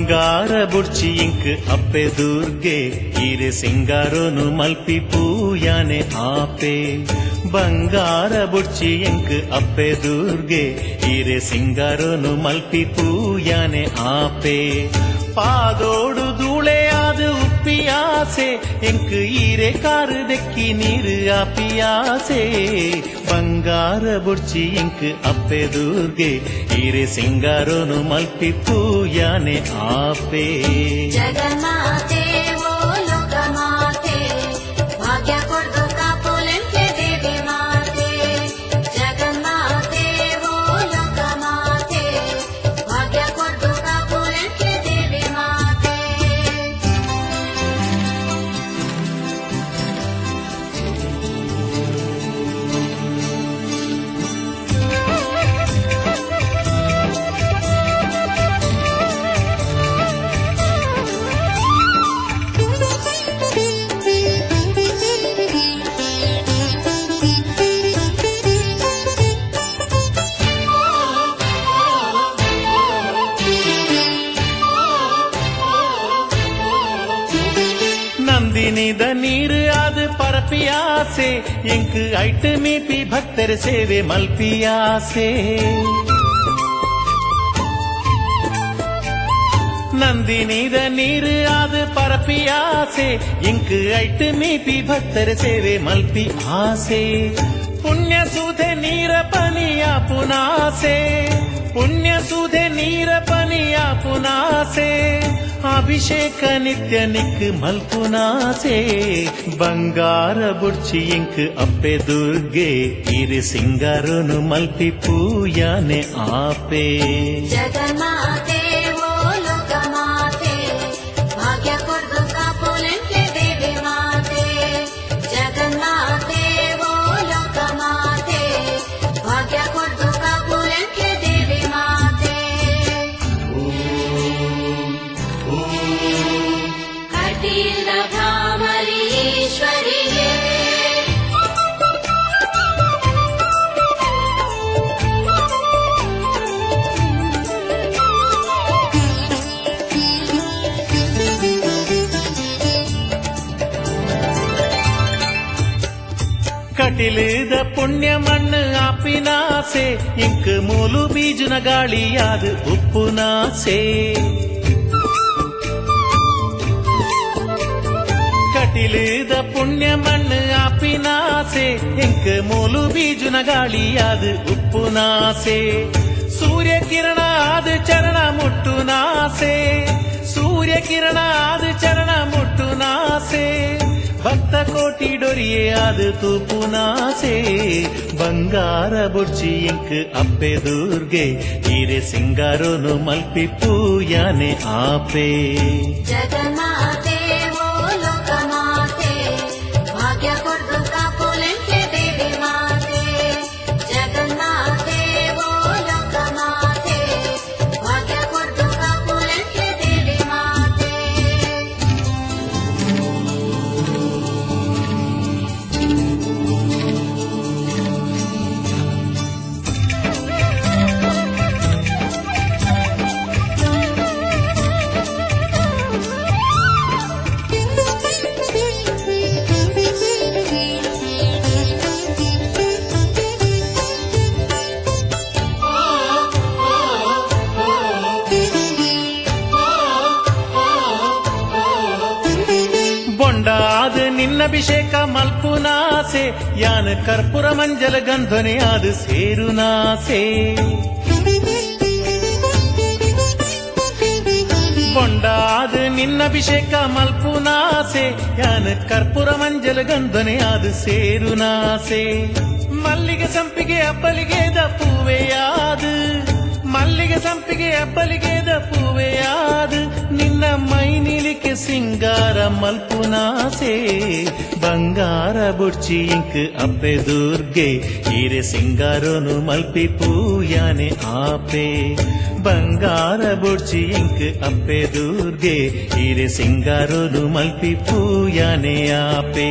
ಬಂಗಾರ ಬುಡ್ಚಿ ಇಂಕ್ ಅಪ್ಪೆ ದುರ್ಗೆ ಈರೆ ಸಿಂಗಾರೋನು ಮಲ್ಪಿ ಪೂಯಾನೆ ಆಪೆ ಬಂಗಾರ ಬುಡ್ಚಿ ಇಂಕ್ ಅಪ್ಪೆ ದುರ್ಗೆ ಈರೆ ಸಿಂಗಾರೋನು ಮಲ್ಪಿ ಪೂಯಾನೆ ಆಪೆ ಪಾದೋಡು ಧೂಳೆಯಾದು ಉಪ್ಪಿಯಾಸೆ ಎಂಕ್ ಈರೆ ಕಾರು ದೆಕ್ಕಿ ನೀರು ಆಪಿಯಾಸೆ ಬಂಗಾರ ಬುಡ್ಚಿ ಇಂಕ್ ಅಪ್ಪೆ ದುರ್ಗೆ ಈರೆ ಸಿಂಗಾರೋನು ಮಲ್ಪಿ ಪೂಯಾನೆ ಆಪೆ ಜಗನ್ಮಾತೆ ಓ ಲೋಕಮಾತೆ ಭಾಗ್ಯ ಕೊಡ್ದು ಕಾಪುಲೆಂತೆ ದೇವಿ ಮಾತೆ ಜಗನ್ಮಾತೆ ಓ ಲೋಕಮಾತೆ ಭಾಗ್ಯ ಕೊಡ್ದು ಕಾಪುಲೆಂತೆ ದೇವಿ ಮಾತೆ ನಂದಿನಿದ ನೀರು ಅದು ಪರಪಿಯಾಸೆ ಎಂಕ್ ಐಟ್ ಮೀಪಿ ಭಕ್ತರ ಸೇವೆ ಮಲ್ಪಿಯಾಸೆ ನಂದಿನಿದ ನೀರು ಅದು ಪರಪಿಯಾಸೆ ಎಂಕ್ ಐಟ್ ಮೀಪಿ ಭಕ್ತರ ಸೇವೆ ಮಲ್ಪಿ ಆಸೆ ಪುಣ್ಯ ಸುಧೆ ನೀರ ಪನಿಯ ಪುನಾಸೆ ಪುಣ್ಯ ಸುಧೆ ನೀರ ಪನಿಯ ಪುನಾಸೆ ಅಭಿಷೇಕ ನಿತ್ಯ ನಿಕ್ ಮಲ್ಪುನಾಸೆ ಬಂಗಾರ ಬುಡ್ಚಿ ಇಂಕ್ ಅಪ್ಪೆ ದುರ್ಗೆ ಈರೆ ಸಿಂಗಾರೋನು ಮಲ್ಪಿ ಪೂಯಾನೆ ಆಪೆ ಜಗನ್ಮಾತೆ ಓ ಲೋಕಮಾತೆ ಭಾಗ್ಯ ಕೊಡ್ದು ಕಾಪುಲೆಂತೆ ದೇವಿ ಮಾತೆ ಜಗನ್ಮಾತೆ ಓ ಲೋಕಮಾತೆ ಭಾಗ್ಯ ಕೊಡ್ದು ಕಾಪುಲೆಂತೆ ದೇವಿ ಮಾತೆ ಕಟೀಲ ಭ್ರಾಮರಿ ಈಶ್ವರಿಗೆ ಕಟಿಲಿದ ಪುಣ್ಯ ಮಣ್ಣು ಆಪಿನಾಸೆ ಇಂಕ್ ಮೂಲು ಬೀಜನ ಗಾಳಿಯಾದ ಉಪ್ಪುನಾಸೆ ಕಟಿಲಿದ ಪುಣ್ಯ ಮಣ್ಣು ಆಪಿನಾಸೆ ಇಂಕ್ ಮೂಲು ಬೀಜನ ಗಾಳಿಯಾದ ಉಪ್ಪುನಾಸೆ ಸೂರ್ಯ ಕಿರಣ ಆದ ಚರಣ ಮುಟ್ಟುನಾಸೆ ಸೂರ್ಯ ಕಿರಣ ಆದ ಚರಣ ಮುಟ್ಟುನಾಸೆ ಭಕ್ತ ಕೋಟಿ ಡೊರಿಯೇ ಆದ ತೂಪುನಾಸೆ ಬಂಗಾರ ಬುಡ್ಚಿ ಇಂಕ್ ಅಪ್ಪೆ ದುರ್ಗೆ ಈರೆ ಸಿಂಗಾರೋನು ಮಲ್ಪಿ ಪೂಯಾನೆ ಆಪೆ ಜಗನ್ಮಾತೆ ಓ ಲೋಕಮಾತೆ ಭಾಗ್ಯ ಕೊಡ್ದು ಕಾಪುಲೆಂತೆ ದೇವಿ ಮಾತೆ ಜಗನ್ಮಾತೆ ಓ ಲೋಕಮಾತೆ ಭಾಗ್ಯ ಕೊಡ್ದು ಕಾಪುಲೆಂತೆ ದೇವಿ ಮಾತೆ ಬೊಂಡಾದ ನಿನ್ನಭಿಷೇಕ ಮಲ್ಪುನಾಸೆ ಯಾನ ಕರ್ಪೂರ ಮಂಜಲ ಗಂಧನೆ ಆದ ಸೇರುನಾಸೆ ಬೊಂಡಾದ ನಿನ್ನಭಿಷೇಕ ಮಲ್ಪುನಾಸೆ ಯಾನ ಕರ್ಪೂರ ಮಂಜಲ ಗಂಧನೆ ಆದ ಸೇರುನಾಸೆ ಮಲ್ಲಿಗೆ ಸಂಪಿಗೆ ಅಬ್ಬಲಿಗೆದ ಪೂವೆಯಾದ ಮಲ್ಲಿಗೆ ಸಂಪಿಗೆ ಅಬ್ಬಲಿಗೆದ ಪೂವೆಯಾದ ನಿನ್ನ ಮೈ ನಿಲಿಕೆ ಸಿಂಗಾರ ಮಲ್ಪುನಾಸೆ ಬಂಗಾರ ಬುಡ್ಚಿ ಇಂಕ್ ಅಪ್ಪೆ ದುರ್ಗೆ ಈರೆ ಸಿಂಗಾರೋನು ಮಲ್ಪಿ ಪೂಯಾನೆ ಆಪೆ ಬಂಗಾರ ಬುಡ್ಚಿ ಇಂಕ್ ಅಪ್ಪೆ ದುರ್ಗೆ ಈರೆ ಸಿಂಗಾರೋನು ಮಲ್ಪಿ ಪೂಯಾನೆ ಆಪೆ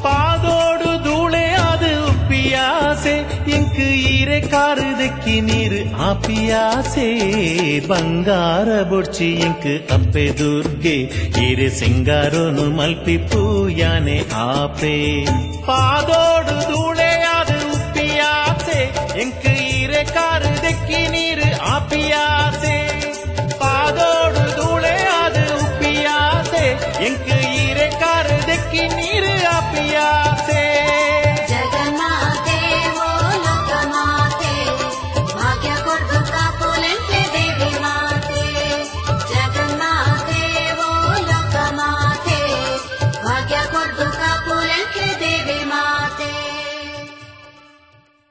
ಪಾದೋಡು ಧೂಳೆ ಆದ ಉಪ್ಪಿಯಾಸೆ ಇಂಕ್ ಈ ಈರೆ ಕಾರುದಕ್ಕಿ ನೀರು ಆಪಿಯಾಸೆ ಬಂಗಾರ ಬೊಡ್ಚಿ ಇಂಕ್ ಅಪ್ಪೆ ದುರ್ಗೆ ಈರೆ ಸಿಂಗಾರೋನು ಮಲ್ಪಿ ಪೂಯಾನೆ ಆಪೆ ಪಾದೋಡು ಧೂಳೆಯಾದ ಉಪ್ಪಿಯಾಸೆ ಎಂಕ್ ಈರೆ ಕಾರುದಕ್ಕಿ ನೀರು ಆಪಿಯಾಸೆ